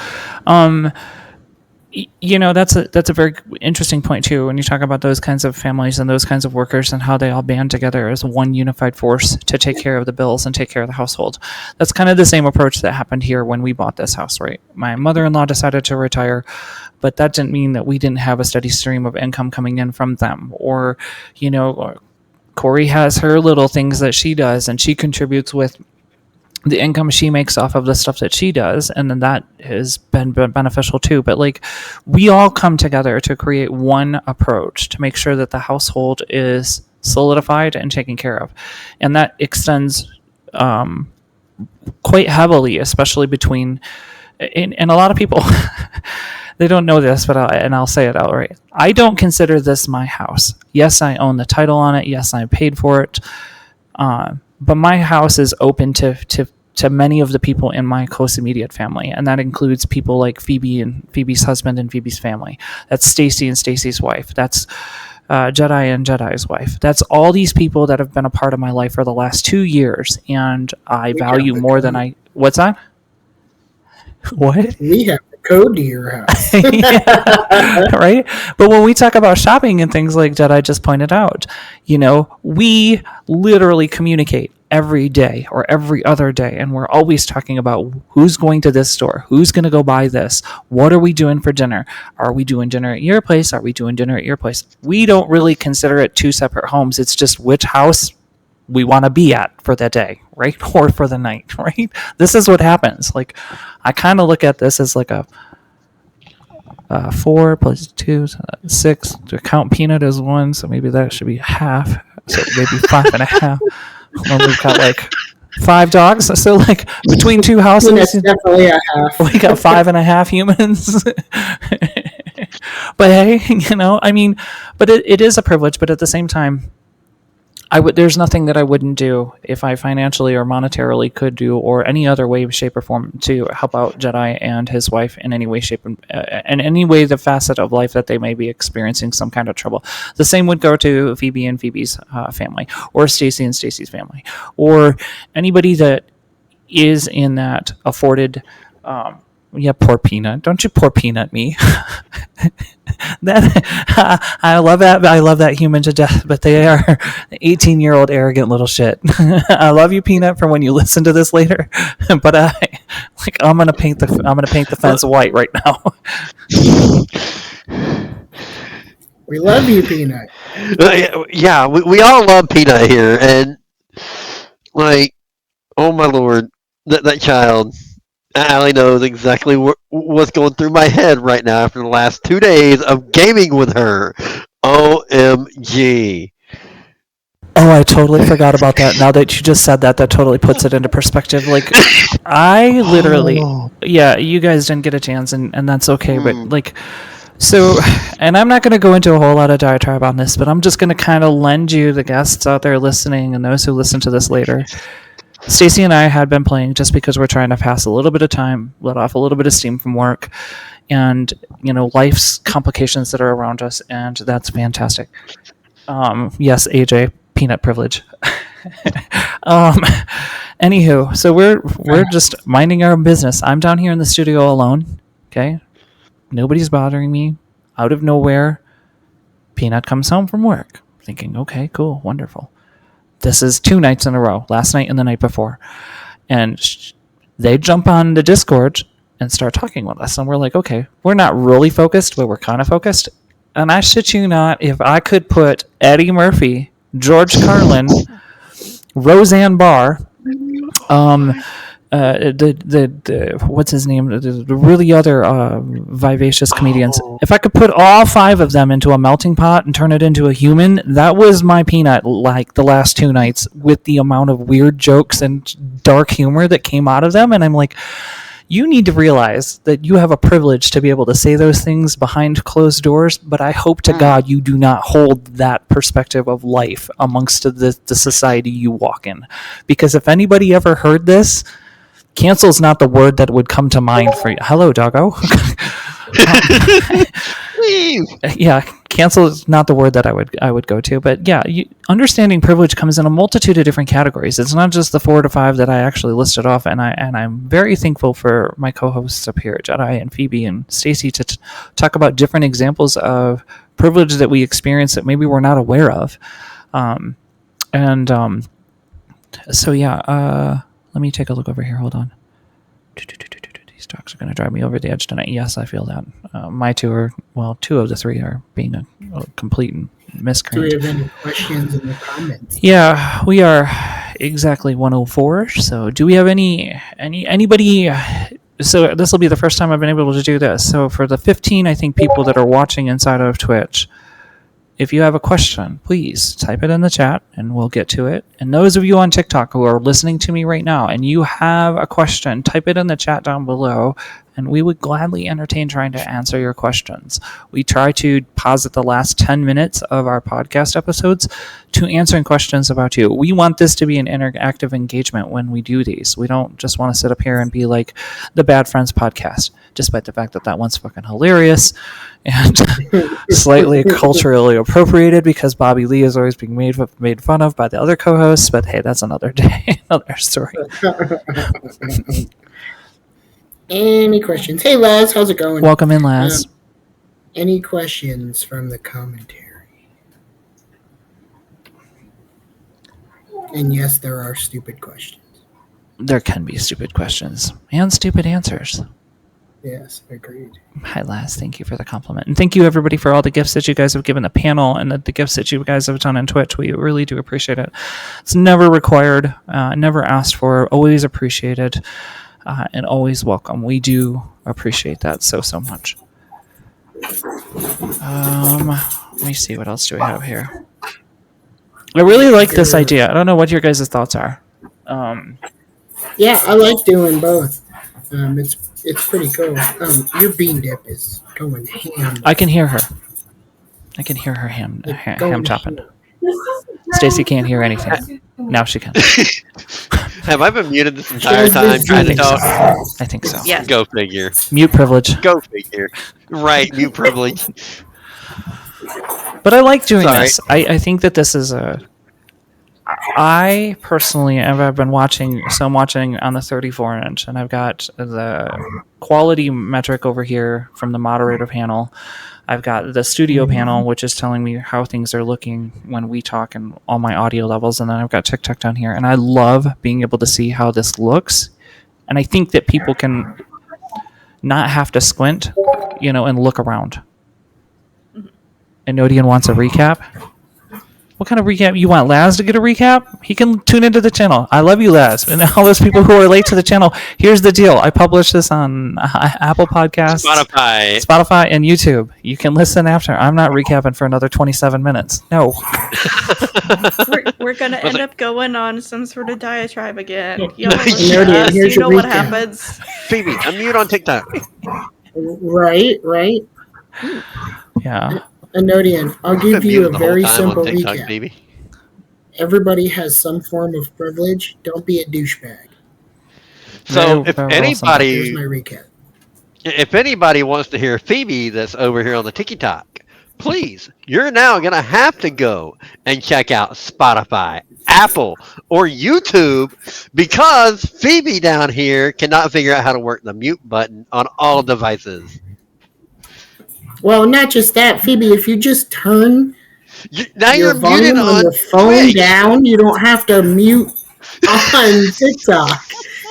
That's a very interesting point too, when you talk about those kinds of families and those kinds of workers and how they all band together as one unified force to take care of the bills and take care of the household. That's kind of the same approach that happened here when we bought this house, right? My mother-in-law decided to retire, but that didn't mean that we didn't have a steady stream of income coming in from them. Or, Corey has her little things that she does, and she contributes with the income she makes off of the stuff that she does, and then that has been beneficial too. But like, we all come together to create one approach to make sure that the household is solidified and taken care of, and that extends quite heavily, especially between, and a lot of people they don't know this, but I'll say it outright. I don't consider this my house. Yes, I own the title on it. Yes, I paid for it. But my house is open to many of the people in my close immediate family, and that includes people like Phoebe and Phoebe's husband and Phoebe's family. That's Stacy and Stacy's wife. That's Jedi and Jedi's wife. That's all these people that have been a part of my life for the last 2 years, and I value more than I. What's that? What? We have the code to your house. Right? But when we talk about shopping and things like that, I just pointed out, we literally communicate every day or every other day, and we're always talking about who's going to this store, who's going to go buy this, what are we doing for dinner, are we doing dinner at your place, are we doing dinner at your place. We don't really consider it two separate homes. It's just which house we want to be at for that day, right? Or for the night, right? This is what happens. Like, I kind of look at this as like a 4 plus 2, 6. To count Peanut as 1, so maybe that should be half. So maybe 5.5. Well, we've got like 5 dogs. So like between 2 houses, that's definitely a half. We got 5.5 humans. But hey, I mean, but it is a privilege. But at the same time, there's nothing that I wouldn't do if I financially or monetarily could do, or any other way, shape, or form to help out Jedi and his wife in any way, shape, and any way, the facet of life that they may be experiencing some kind of trouble. The same would go to Phoebe and Phoebe's family, or Stacy and Stacy's family, or anybody that is in that afforded. Yeah, poor Peanut. Don't you poor Peanut me. I love that. I love that human to death, but they are 18-year-old arrogant little shit. I love you, Peanut, for when you listen to this later. But I'm gonna paint the fence white right now. We love you, Peanut. Yeah, we all love Peanut here, and like, oh my lord, that child. Allie knows exactly what's going through my head right now after the last 2 days of gaming with her. OMG. Oh, I totally forgot about that. Now that you just said that totally puts it into perspective. Like, I literally, yeah, you guys didn't get a chance, and that's okay. But like, so, and I'm not going to go into a whole lot of diatribe on this, but I'm just going to kind of lend you, the guests out there listening and those who listen to this later. Stacy and I had been playing just because we're trying to pass a little bit of time, let off a little bit of steam from work, and life's complications that are around us, and that's fantastic. Yes, AJ, Peanut privilege. Anywho, so we're just minding our own business. I'm down here in the studio alone. Okay, nobody's bothering me. Out of nowhere, Peanut comes home from work, thinking, okay, cool, wonderful. This is 2 nights in a row, last night and the night before. And they jump on the Discord and start talking with us. And we're like, okay, we're not really focused, but we're kind of focused. And I shit you not, if I could put Eddie Murphy, George Carlin, Roseanne Barr, the what's his name, the really other vivacious comedians, if I could put all 5 of them into a melting pot and turn it into a human, that was my Peanut, like the last 2 nights, with the amount of weird jokes and dark humor that came out of them. And I'm like, you need to realize that you have a privilege to be able to say those things behind closed doors, but I hope to God you do not hold that perspective of life amongst the society you walk in. Because if anybody ever heard this, cancel is not the word that would come to mind for you. Hello, doggo. Yeah, cancel is not the word that I would go to. But yeah, understanding privilege comes in a multitude of different categories. It's not just the 4 to 5 that I actually listed off, and I'm very thankful for my co-hosts up here, Jedi and Phoebe and Stacy, to talk about different examples of privilege that we experience that maybe we're not aware of. So yeah, let me take a look over here. Hold on. These dogs are going to drive me over the edge tonight. Yes, I feel that. My 2 of the 3 are being a complete miscreant. Do we have any questions in the comments? Yeah, we are exactly 104. So do we have anybody? So this will be the first time I've been able to do this. So for the 15, I think, people that are watching inside of Twitch, if you have a question, please type it in the chat and we'll get to it. And those of you on TikTok who are listening to me right now and you have a question, type it in the chat down below and we would gladly entertain trying to answer your questions. We try to posit the last 10 minutes of our podcast episodes to answering questions about you. We want this to be an interactive engagement when we do these. We don't just want to sit up here and be like the Bad Friends podcast, despite the fact that that one's fucking hilarious and slightly culturally appropriated because Bobby Lee is always being made fun of by the other co-hosts. But hey, that's another day, another story. Any questions? Hey, Laz, how's it going? Welcome in, Laz. Any questions from the commentary? And yes, there are stupid questions. There can be stupid questions and stupid answers. Yes, agreed. Hi, Laz. Thank you for the compliment. And thank you, everybody, for all the gifts that you guys have given the panel and the gifts that you guys have done on Twitch. We really do appreciate it. It's never required, never asked for, always appreciated, and always welcome. We do appreciate that so much. Let me see. What else do we have here? I really like this idea. I don't know what your guys' thoughts are. Yeah, I like doing both. It's pretty cool. Your bean dip is going ham. I can hear her. I can hear her ham chopping. Stacy can't hear anything. Now she can. Have I been muted this entire time trying to talk? I think so. Yes. Go figure. Mute privilege. Go figure. Right, mute privilege. But I like doing this. I think that this is a... I personally have been watching, so I'm watching on the 34-inch, and I've got the quality metric over here from the moderator panel. I've got the studio panel, which is telling me how things are looking when we talk and all my audio levels, and then I've got TikTok down here. And I love being able to see how this looks. And I think that people can not have to squint, and look around. And Nodian wants a recap. What kind of recap? You want Laz to get a recap? He can tune into the channel. I love you, Laz. And all those people who are late to the channel, here's the deal. I publish this on Apple Podcasts, Spotify, and YouTube. You can listen after. I'm not recapping for another 27 minutes. No. We're going to end up going on some sort of diatribe again. You know what happens. Phoebe, unmute on TikTok. Right. Yeah. Anodian, I'll give you a very simple TikTok, recap. baby. Everybody has some form of privilege. Don't be a douchebag. So Here's my recap. If anybody wants to hear Phoebe that's over here on the TikTok, please, you're now going to have to go and check out Spotify, Apple, or YouTube, because Phoebe down here cannot figure out how to work the mute button on all devices. Well, not just that, Phoebe. If you just turn your volume on your phone down, you don't have to mute on TikTok,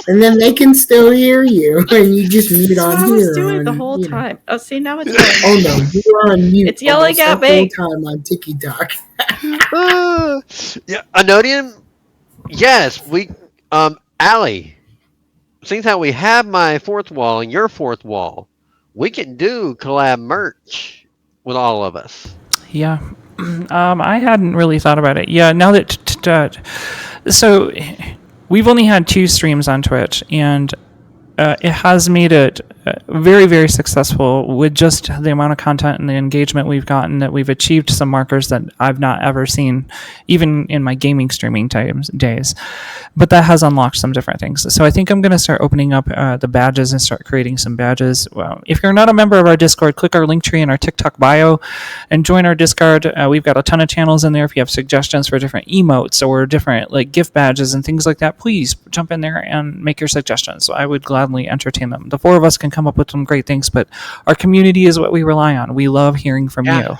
and then they can still hear you, and you just mute on here. I was doing the whole time. Oh, see, now it's yelling. Oh no, you are on mute. It's yelling at me the whole time on TikTok. Yeah, Anodian. Yes, we. Allie. Seeing how we have my fourth wall and your fourth wall, we can do collab merch with all of us. Yeah. I hadn't really thought about it. Yeah, now that... so, we've only had 2 streams on Twitch, and it has made it very, very successful with just the amount of content and the engagement we've gotten, that we've achieved some markers that I've not ever seen, even in my gaming streaming days. But that has unlocked some different things. So I think I'm going to start opening up the badges and start creating some badges. Well, if you're not a member of our Discord, click our link tree in our TikTok bio and join our Discord. We've got a ton of channels in there. If you have suggestions for different emotes or different gift badges and things like that, please jump in there and make your suggestions. So I would gladly entertain them. The 4 of us can come up with some great things, but our community is what we rely on. We love hearing from you.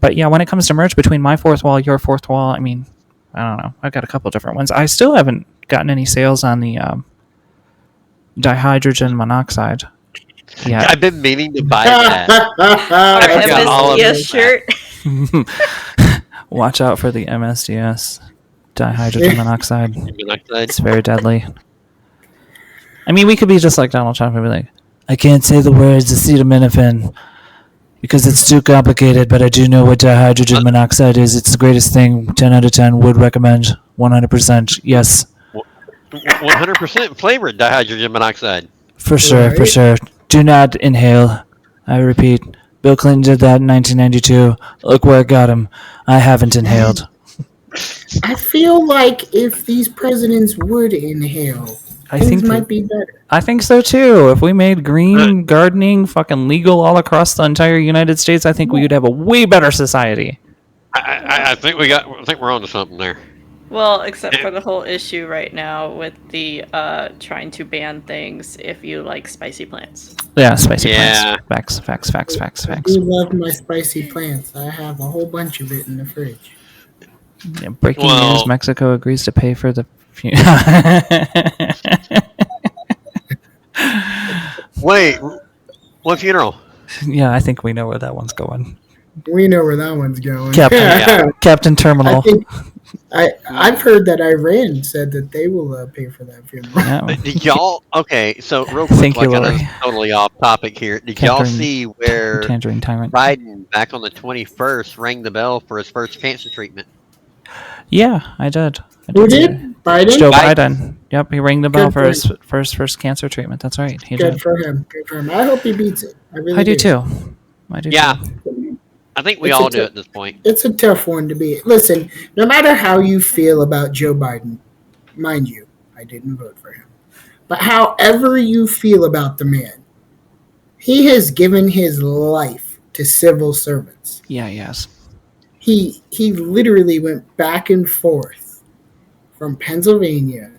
But yeah, when it comes to merch between my 4th wall, your 4th wall, I mean, I don't know. I've got a couple different ones. I still haven't gotten any sales on the dihydrogen monoxide. Yeah, I've been meaning to buy that. Our MSDS shirt. Watch out for the MSDS dihydrogen monoxide. It's very deadly. I mean, we could be just like Donald Trump and be like, I can't say the words acetaminophen because it's too complicated, but I do know what dihydrogen monoxide is. It's the greatest thing. 10 out of 10 would recommend. 100%. Yes. 100% flavored dihydrogen monoxide. For sure, for sure. Do not inhale. I repeat, Bill Clinton did that in 1992. Look where it got him. I haven't inhaled. I feel like if these presidents would inhale, things might be better. I think so too. If we made green gardening fucking legal all across the entire United States, I think we would have a way better society. I think we're on to something there. Well, except for the whole issue right now with the trying to ban things if you like spicy plants. Yeah, spicy Yeah. plants. Facts. I do love my spicy plants. I have a whole bunch of it in the fridge. Yeah, breaking news: Well, Mexico agrees to pay for the. wait. What funeral? Yeah, I think we know where that one's going. We know where that one's going. Yeah. Captain I Terminal. think I've heard that Iran said that they will pay for that funeral. Yeah. Did y'all? Okay, so real quick, Thank you, like I know Lori. it's totally off topic here. Did y'all see where Tangerine Tyrant. Biden back on the 21st rang the bell for his first cancer treatment? Yeah, I did. Who see did? it. Biden? Joe Biden. Biden. Yep, he rang the bell Good for for his first cancer treatment. That's right. He Good did. for him. Good for him. I hope he beats it. I really I do too. I do Yeah, too. I think we It's all a do tou- at this point. It's a tough one to beat. Listen, no matter how you feel about Joe Biden, mind you, I didn't vote for him. But however you feel about the man, he has given his life to civil servants. Yeah, yes. He literally went back and forth from Pennsylvania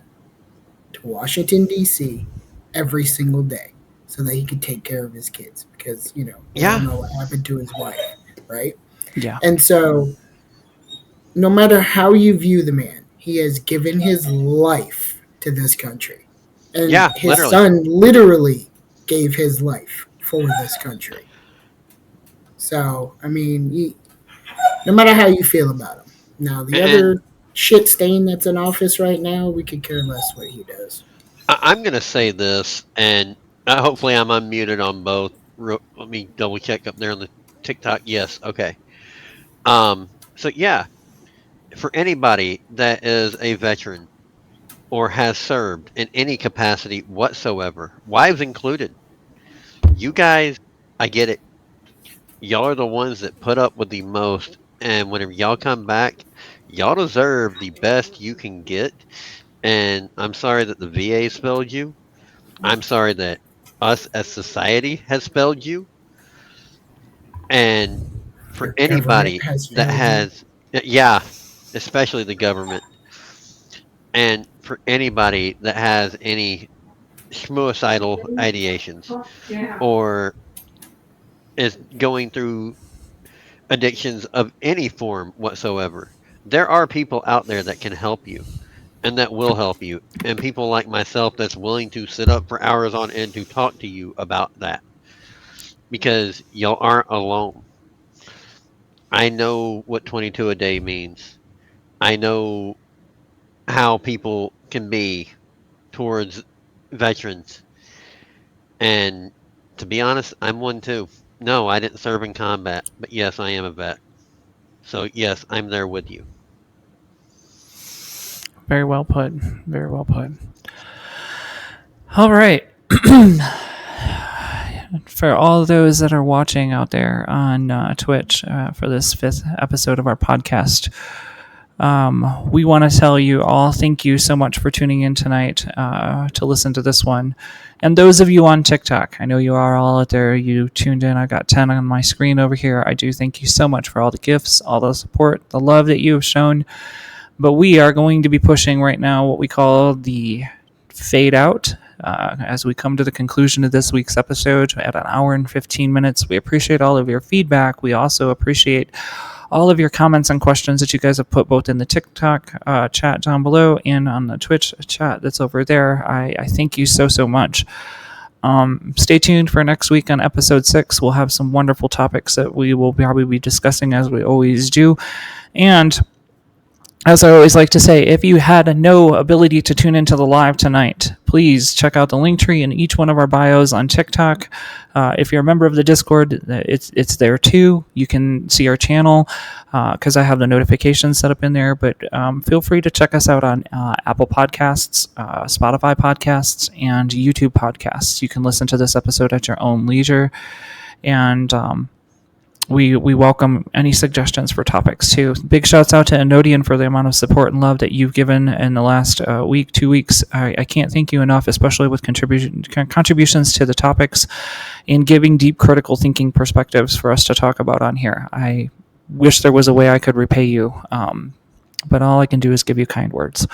to Washington D.C. every single day so that he could take care of his kids because we all Yeah. know what happened to his wife, right? Yeah. And so, no matter how you view the man, he has given his life to this country, and Yeah, his literally. son literally gave his life for this country. So, I mean, no matter how you feel about him. Now, the And other shit stain that's in office right now, we could care less what he does. I'm going to say this, and hopefully I'm unmuted on both. Let me double check up there on the TikTok. Yes, okay. So yeah, for anybody that is a veteran or has served in any capacity whatsoever, wives included, you guys, I get it. Y'all are the ones that put up with the most, and whenever y'all come back, y'all deserve the best you can get. And I'm sorry that the VA spelled you. I'm sorry that us as society has spelled you. And for Your government anybody has that failed you. has, yeah, especially the government, and for anybody that has any suicidal ideations or is going through addictions of any form whatsoever, there are people out there that can help you and that will help you. And people like myself that's willing to sit up for hours on end to talk to you about that because y'all aren't alone. I know what 22 a day means. I know how people can be towards veterans. And to be honest, I'm one too. No, I didn't serve in combat, but yes, I am a vet. So yes, I'm there with you. Very well put. Very well put. All right. For all those that are watching out there on Twitch for this 5th episode of our podcast, we want to tell you all thank you so much for tuning in tonight to listen to this one. And those of you on TikTok, I know you are all out there. You tuned in. I got 10 on my screen over here. I do thank you so much for all the gifts, all the support, the love that you have shown. But we are going to be pushing right now what we call the fade out. As we come to the conclusion of this week's episode at an hour and 15 minutes, we appreciate all of your feedback. We also appreciate all of your comments and questions that you guys have put both in the TikTok chat down below and on the Twitch chat that's over there. I thank you so much. Stay tuned for next week on episode 6. We'll have some wonderful topics that we will probably be discussing as we always do. And as I always like to say, if you had no ability to tune into the live tonight, please check out the link tree in each one of our bios on TikTok. If you're a member of the Discord, it's there too. You can see our channel because I have the notifications set up in there. But feel free to check us out on Apple Podcasts, Spotify Podcasts, and YouTube Podcasts. You can listen to this episode at your own leisure. And we welcome any suggestions for topics too. Big shouts out to Anodian for the amount of support and love that you've given in the last week, 2 weeks. I can't thank you enough, especially with contributions to the topics and giving deep critical thinking perspectives for us to talk about on here. I wish there was a way I could repay you. but all I can do is give you kind words.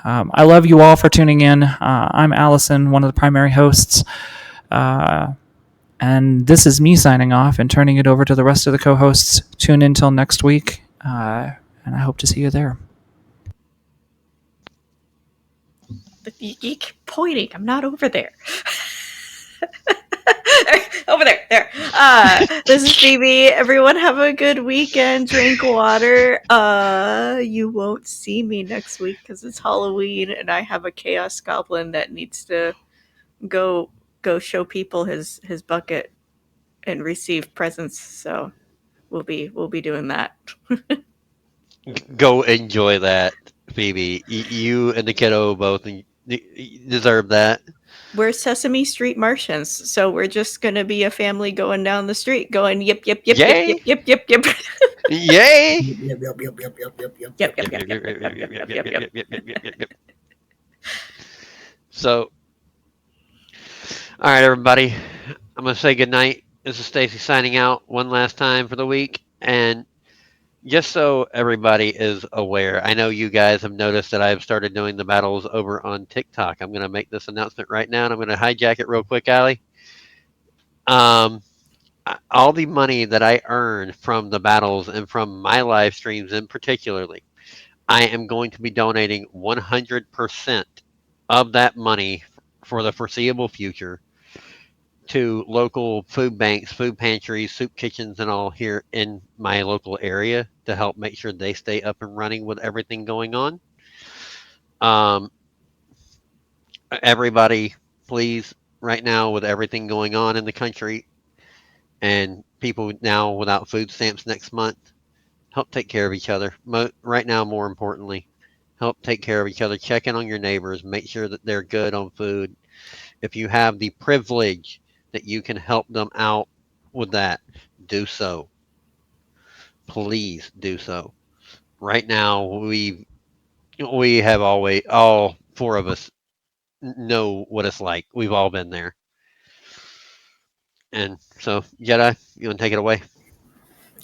I love you all for tuning in. I'm Allison, one of the primary hosts. And this is me signing off and turning it over to the rest of the co hosts. Tune in till next week, and I hope to see you there. You keep pointing. I'm not over there. Over there. There. This is Phoebe. Everyone have a good weekend. Drink water. You won't see me next week because it's Halloween and I have a chaos goblin that needs to go show people his bucket and receive presents. So we'll be doing that. Go enjoy that, Phoebe. You and the kiddo both deserve that. We're Sesame Street Martians, so we're just gonna be a family going down the street, going yip yip yip yip yip Yay! yip yip yip. Yay! Yep, yep, yep, yep, yep, yep, yep, Yep, yep, yep, yep. yep, yep, yep, yep, yep, yep, yep, yep. So, all right, everybody. I'm gonna say goodnight. This is Stacy signing out one last time for the week, and just so everybody is aware, I know you guys have noticed that I've started doing the battles over on TikTok. I'm gonna make this announcement right now, and I'm gonna hijack it real quick, Allie. Um, all the money that I earn from the battles and from my live streams in particularly, I am going to be donating 100% of that money for the foreseeable future to local food banks, food pantries, soup kitchens, and all here in my local area to help make sure they stay up and running with everything going on. Um, everybody, please, right now, with everything going on in the country and people now without food stamps next month, help take care of each other. Right now, more importantly, help take care of each other. Check in on your neighbors. Make sure that they're good on food. If you have the privilege that you can help them out with that, do so. Please do so. Right now, we have always all four of us know what it's like. We've all been there. And so, Jedi, you want to take it away?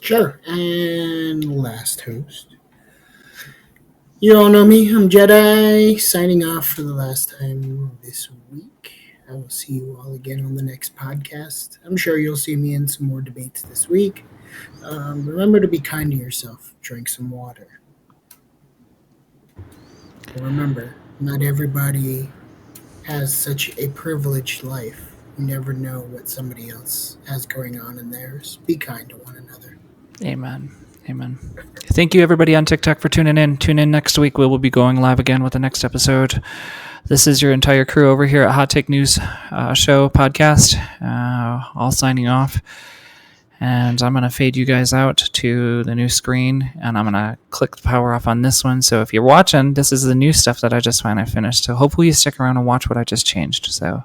Sure. And last host. You all know me. I'm Jedi, signing off for the last time this week. I will see you all again on the next podcast. I'm sure you'll see me in some more debates this week. Remember to be kind to yourself. Drink some water. And remember, not everybody has such a privileged life. You never know what somebody else has going on in theirs. Be kind to one another. Amen. Amen. Thank you, everybody on TikTok, for tuning in. Tune in next week. We will be going live again with the next episode. This is your entire crew over here at Hot Take News Show podcast, all signing off. And I'm going to fade you guys out to the new screen, and I'm going to click the power off on this one. So if you're watching, this is the new stuff that I just finally finished. So hopefully you stick around and watch what I just changed. So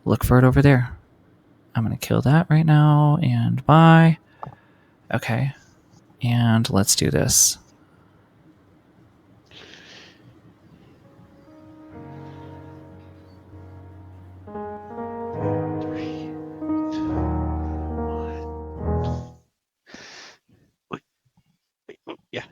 look for it over there. I'm going to kill that right now, and bye. Okay. And let's do this. Three, two, one. Yeah.